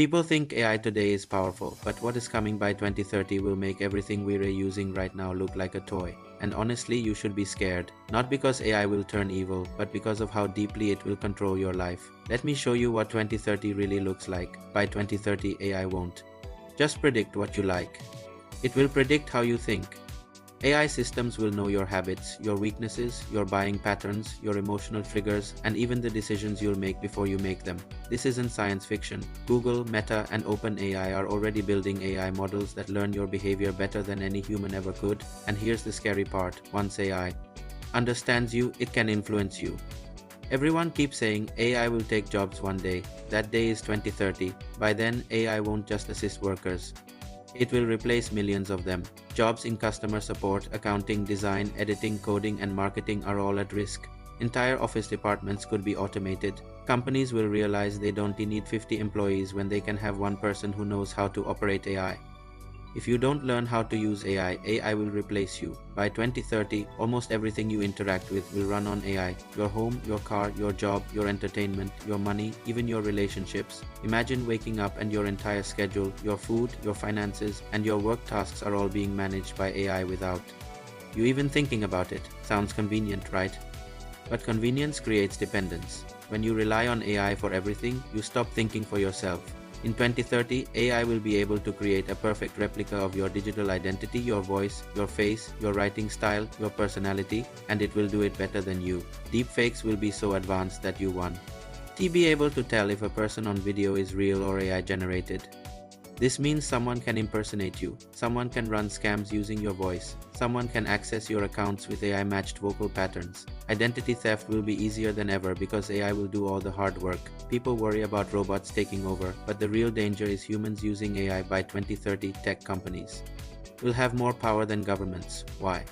People think AI today is powerful, but what is coming by 2030 will make everything we're using right now look like a toy. And honestly, you should be scared. Not because AI will turn evil, but because of how deeply it will control your life. Let me show you what 2030 really looks like. By 2030, AI won't just predict what you like. It will predict how you think. AI systems will know your habits, your weaknesses, your buying patterns, your emotional triggers, and even the decisions you'll make before you make them. This isn't science fiction. Google, Meta, and OpenAI are already building AI models that learn your behavior better than any human ever could. And here's the scary part: once AI understands you, it can influence you. Everyone keeps saying AI will take jobs one day. That day is 2030. By then, AI won't just assist workers. It will replace millions of them. Jobs in customer support, accounting, design, editing, coding, and marketing are all at risk. Entire office departments could be automated. Companies will realize they don't need 50 employees when they can have one person who knows how to operate AI. If you don't learn how to use AI, AI will replace you. By 2030, almost everything you interact with will run on AI. Your home, your car, your job, your entertainment, your money, even your relationships. Imagine waking up and your entire schedule, your food, your finances, and your work tasks are all being managed by AI without you even thinking about it. Sounds convenient, right? But convenience creates dependence. When you rely on AI for everything, you stop thinking for yourself. In 2030, AI will be able to create a perfect replica of your digital identity, your voice, your face, your writing style, your personality, and it will do it better than you. Deepfakes will be so advanced that you won't be able to tell if a person on video is real or AI generated. This means someone can impersonate you, someone can run scams using your voice, someone can access your accounts with AI-matched vocal patterns. Identity theft will be easier than ever because AI will do all the hard work. People worry about robots taking over, but the real danger is humans using AI. By 2030, tech companies will have more power than governments. Why?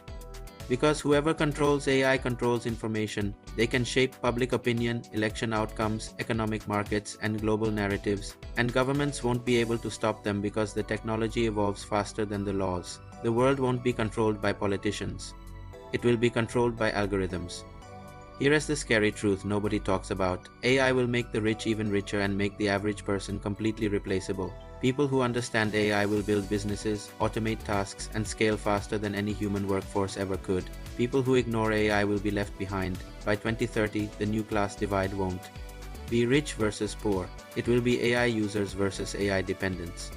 Because whoever controls AI controls information. They can shape public opinion, election outcomes, economic markets, and global narratives, and governments won't be able to stop them because the technology evolves faster than the laws. The world won't be controlled by politicians. It will be controlled by algorithms. Here is the scary truth nobody talks about. AI will make the rich even richer and make the average person completely replaceable. People who understand AI will build businesses, automate tasks, and scale faster than any human workforce ever could. People who ignore AI will be left behind. By 2030, the new class divide won't be rich versus poor. It will be AI users versus AI dependents.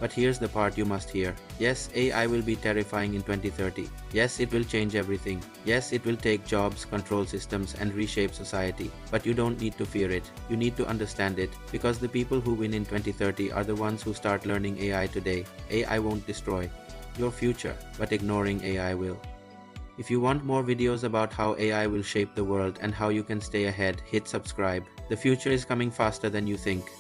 But here's the part you must hear. Yes, AI will be terrifying in 2030. Yes, it will change everything. Yes, it will take jobs, control systems, and reshape society. But you don't need to fear it. You need to understand it. Because the people who win in 2030 are the ones who start learning AI today. AI won't destroy your future, but ignoring AI will. If you want more videos about how AI will shape the world and how you can stay ahead, hit subscribe. The future is coming faster than you think.